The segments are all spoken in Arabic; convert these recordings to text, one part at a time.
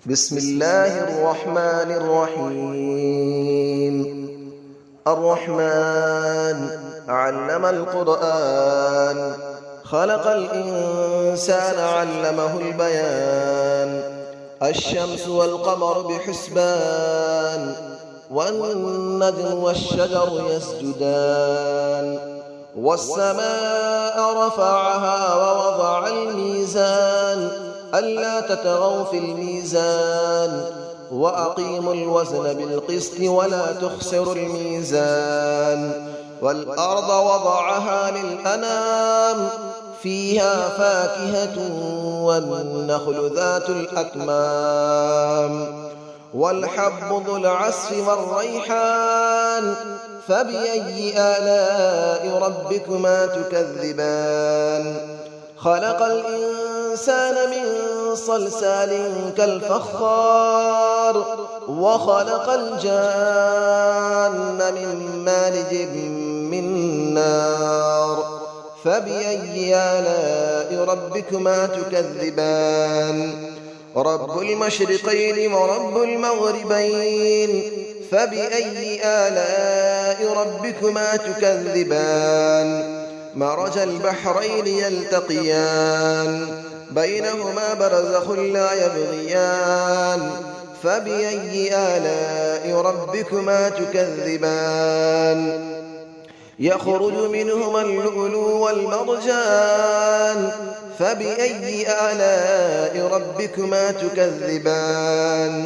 بسم الله الرحمن الرحيم. الرحمن علم القرآن، خلق الإنسان علمه البيان. الشمس والقمر بحسبان، والنجم والشجر يسجدان. والسماء رفعها ووضع الميزان، ألا تطغوا في الميزان، وأقيموا الوزن بالقسط ولا تخسروا الميزان. والأرض وضعها للأنام، فيها فاكهة والنخل ذات الأكمام، والحب ذو العصف والريحان. فبأي آلاء ربكما تكذبان؟ خلق الإنسان من صلصال كالفخار، وخلق الجان من مارج من نار. فبأي آلاء ربكما تكذبان؟ رب المشرقين ورب المغربين. فبأي آلاء ربكما تكذبان؟ مرج البحرين يلتقيان، بينهما برزخ لا يبغيان. فبأي آلاء ربكما تكذبان؟ يخرج منهما اللؤلؤ والمرجان. فبأي آلاء ربكما تكذبان؟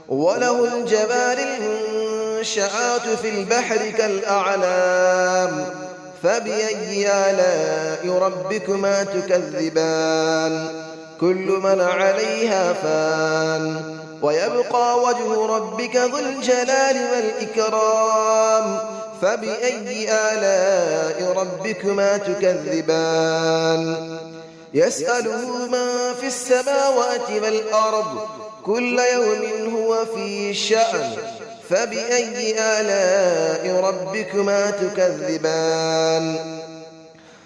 وله الجوار المنشآت في البحر كالأعلام. فبأي آلاء ربكما تكذبان؟ كل من عليها فان، ويبقى وجه ربك ذو الجلال والإكرام. فبأي آلاء ربكما تكذبان؟ يسأله من في السماوات والأرض، كل يوم هو في شأن. فبأي آلاء ربكما تكذبان؟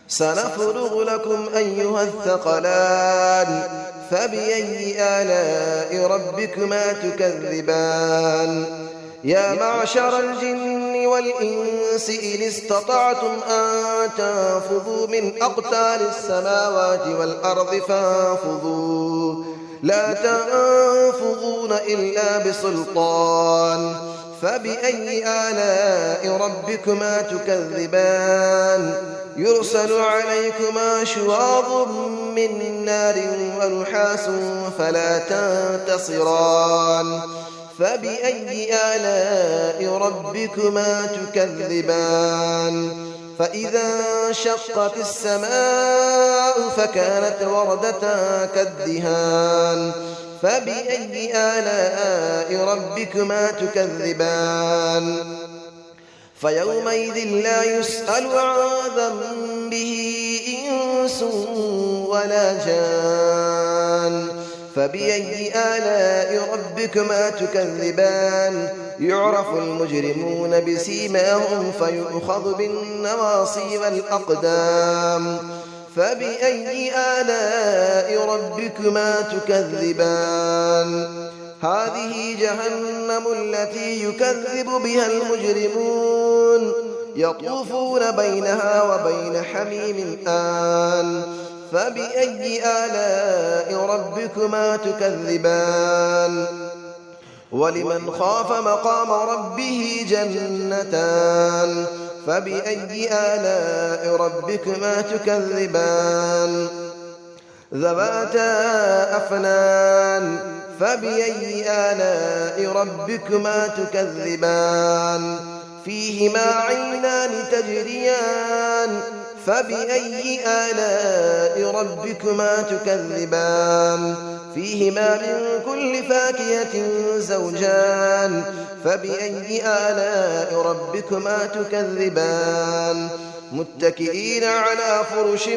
سنفرغ لكم أيها الثقلان. فبأي آلاء ربكما تكذبان؟ يا معشر الجن والإنس إن استطعتم أن تنفذوا من أقطار السماوات والأرض فانفذوا، لا تنفذون إلا بسلطان. فبأي آلاء ربكما تكذبان؟ يرسل عليكما شواظ من نار ونحاس فلا تنتصران. فبأي آلاء ربكما تكذبان؟ فإذا انشقت السماء فكانت وردة كالدهان. فبأي آلاء ربكما تكذبان؟ فيومئذ لا يسأل عن ذنبه إنس ولا جان. فبأي آلاء ربكما تكذبان؟ يعرف المجرمون بسيماهم فيؤخذ بالنواصي والأقدام. فبأي آلاء ربكما تكذبان؟ هذه جهنم التي يكذب بها المجرمون، يطوفون بينها وبين حميم آن. فبأي آلاء ربكما تكذبان؟ ولمن خاف مقام ربه جنتان. فبأي آلاء ربكما تكذبان؟ ذواتا أفنان. فبأي آلاء ربكما تكذبان؟ فيهما عينان تجريان. فبأي آلاء ربكما تكذبان؟ فيهما من كل فاكهة زوجان. فبأي آلاء ربكما تكذبان؟ متكئين على فرش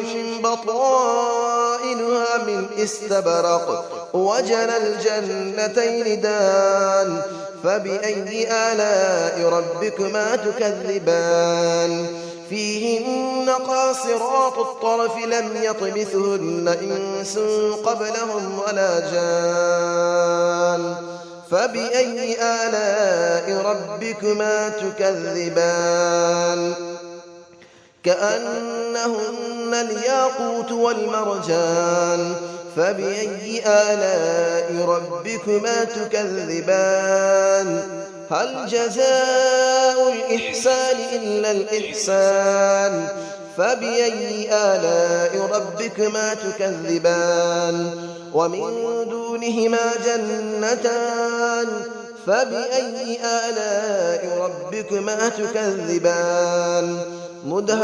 بطائنها من استبرق، وجنى الجنتين دان. فبأي آلاء ربكما تكذبان؟ فيهن قاصرات الطرف لم يطمثهن إنس قبلهم ولا جان. فبأي آلاء ربكما تكذبان كأنهن الياقوت والمرجان فبأي آلاء ربكما تكذبان هل جزاء الإحسان إلا الإحسان فبأي آلاء ربكما تكذبان ومن دونهما جنتان فبأي آلاء ربكما تكذبان مدهامتان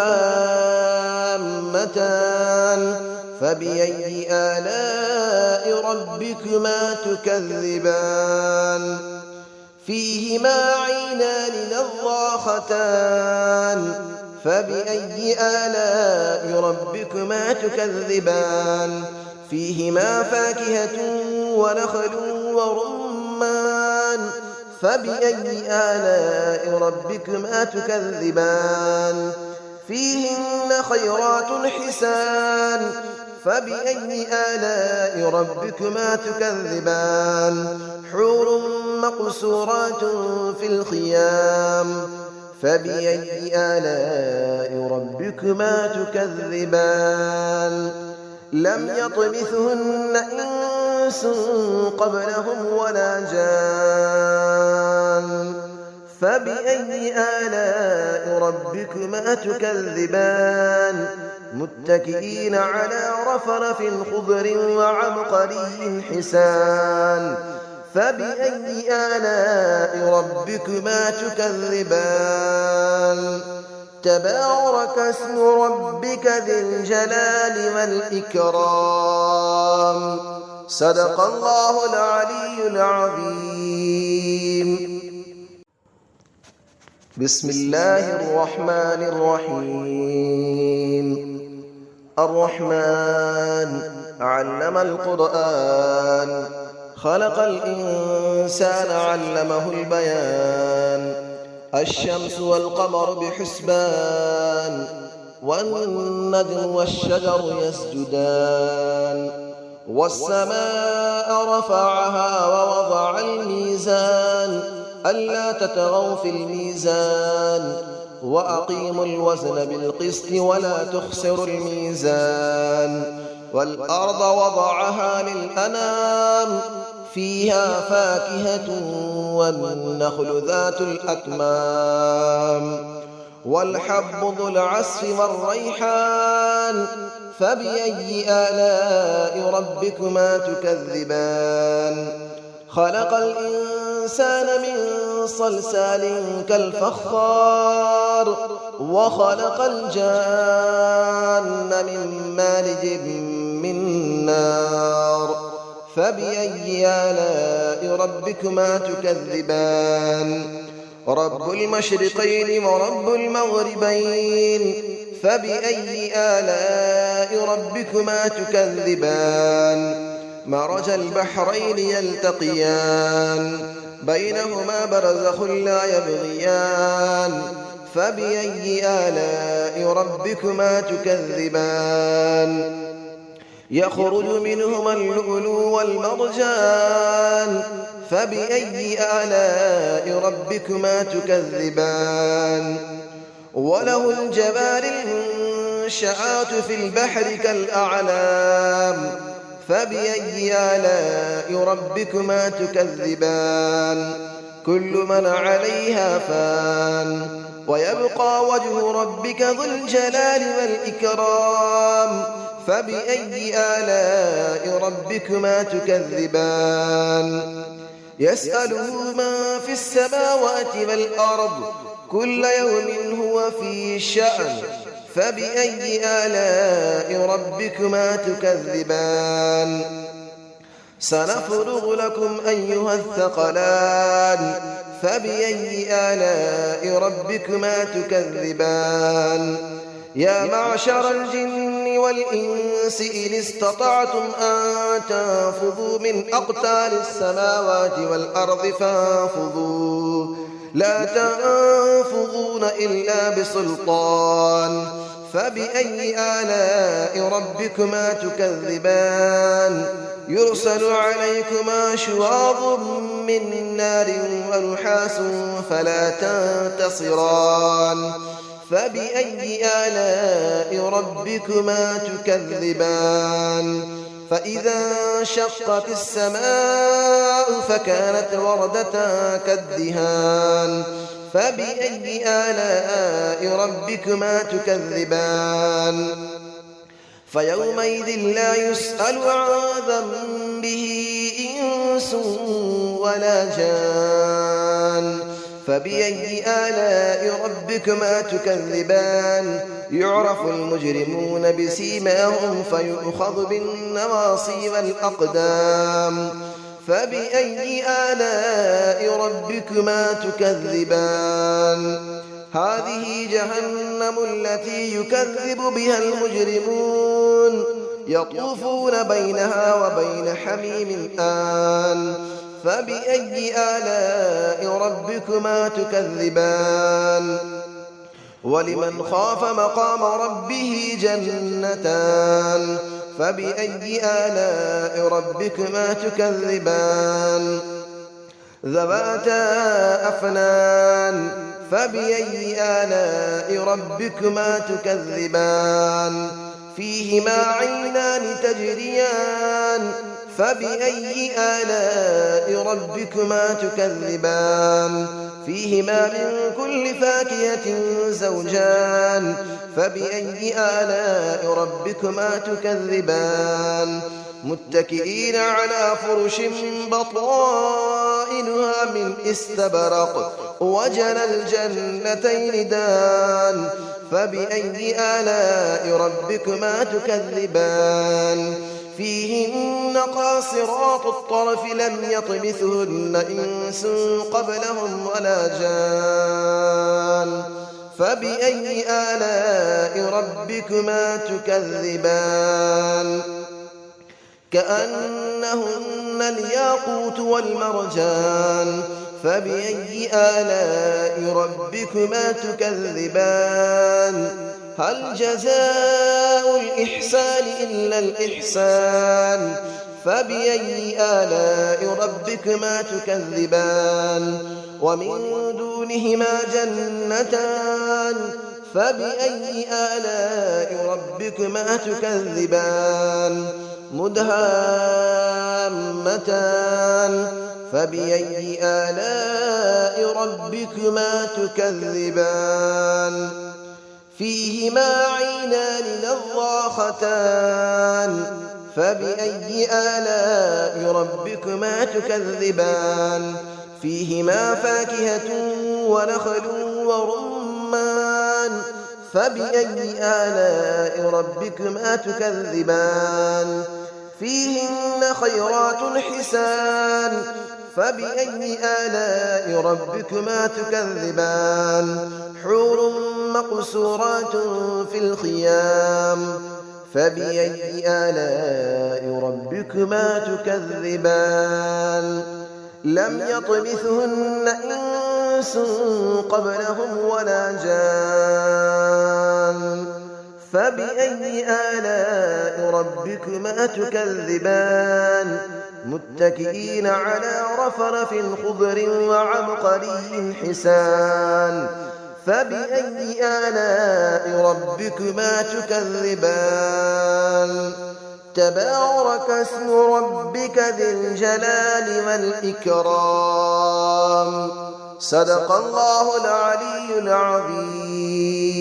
فبأي آلاء ربكما تكذبان فيهما عينان نضاختان فبأي آلاء ربكما تكذبان فيهما فاكهة ونخل ورمان فبأي آلاء ربكما تكذبان فيهن خيرات حسان فبأي آلاء ربكما تكذبان حور مقصورات في الخيام فبأي آلاء ربكما تكذبان لم يطمثهن إنس قبلهم ولا جان فبأي آلاء ربكما تكذبان متكئين على رفرف خضر وعبقري حسان فبأي آلاء ربكما تكذبان تبارك اسم ربك ذي الجلال والإكرام صدق الله العلي العظيم بسم الله الرحمن الرحيم الرحمن علم القرآن خلق الإنسان علمه البيان الشمس والقمر بحسبان والنجم والشجر يسجدان والسماء رفعها ووضع الميزان ألا تطغوا في الميزان وأقيموا الوزن بالقسط ولا تخسروا الميزان والأرض وضعها للأنام فيها فاكهة والنخل ذات الأكمام والحب ذو العصف والريحان فبأي آلاء ربكما تكذبان خلق الإنسان من صلصال كالفخار وخلق الجان من مارج من نار فبأي آلاء ربكما تكذبان رب المشرقين ورب المغربين فبأي آلاء ربكما تكذبان مرج البحرين يلتقيان بينهما برزخ لا يبغيان فبأي آلاء ربكما تكذبان يخرج منهما اللؤلؤ والمرجان فبأي آلاء ربكما تكذبان وله الجبال المنشآت في البحر كالأعلام فبأي آلاء ربكما تكذبان كل من عليها فان ويبقى وجه ربك ذو الجلال والإكرام فبأي آلاء ربكما تكذبان يسأله من في السماوات والأرض كل يوم هو في شأن فبأي آلاء ربكما تكذبان سنفرغ لكم أيها الثقلان فبأي آلاء ربكما تكذبان يا معشر الجن والإنس إن استطعتم أن تنفذوا من أقطار السماوات والأرض فانفذوا لا تنفذون إلا بسلطان فبأي آلاء ربكما تكذبان يرسل عليكما شواظ من نار ونحاس فلا تنتصران فبأي آلاء ربكما تكذبان فإذا انشقت السماء فكانت وردة كالدهان فبأي آلاء ربكما تكذبان فيومئذ لا يسأل عن ذنبه إنس ولا جان فبأي آلاء ربكما تكذبان يعرف المجرمون بسيماهم فيؤخذ بالنواصي والأقدام فبأي آلاء ربكما تكذبان هذه جهنم التي يكذب بها المجرمون يطوفون بينها وبين حميم آن فبأي آلاء ربكما تكذبان ولمن خاف مقام ربه جنتان فبأي آلاء ربكما تكذبان ذواتا أفنان فبأي آلاء ربكما تكذبان فيهما عينان تجريان فبأي آلاء ربكما تكذبان فيهما من كل فاكهة زوجان فبأي آلاء ربكما تكذبان متكئين على فرش بطائنها من استبرق وجنى الجنتين دان فبأي آلاء ربكما تكذبان فيهن قاصرات الطرف لم يطمثهن إنس قبلهم ولا جان فبأي آلاء ربكما تكذبان كأنهن الياقوت والمرجان فبأي آلاء ربكما تكذبان هل جزاء الإحسان إلا الإحسان فبأي آلاء ربكما تكذبان ومن دونهما جنتان فبأي آلاء ربكما تكذبان مدهامتان فبأي آلاء ربكما تكذبان فيهما عينان نضاختان فبأي آلاء ربكما تكذبان فيهما فاكهة ونخل ورمان فبأي آلاء ربكما تكذبان فيهن خيرات حسان فبأي آلاء ربكما تكذبان حور مقصورات في الخيام فبأي آلاء ربكما تكذبان لم يطمثهن إنس قبلهم ولا جان فبأي آلاء ربكما تكذبان متكئين على رفرف خضر وعبقري حسان فبأي آلاء ربكما تكذبان تبارك اسم ربك ذي الجلال والإكرام صدق الله العلي العظيم.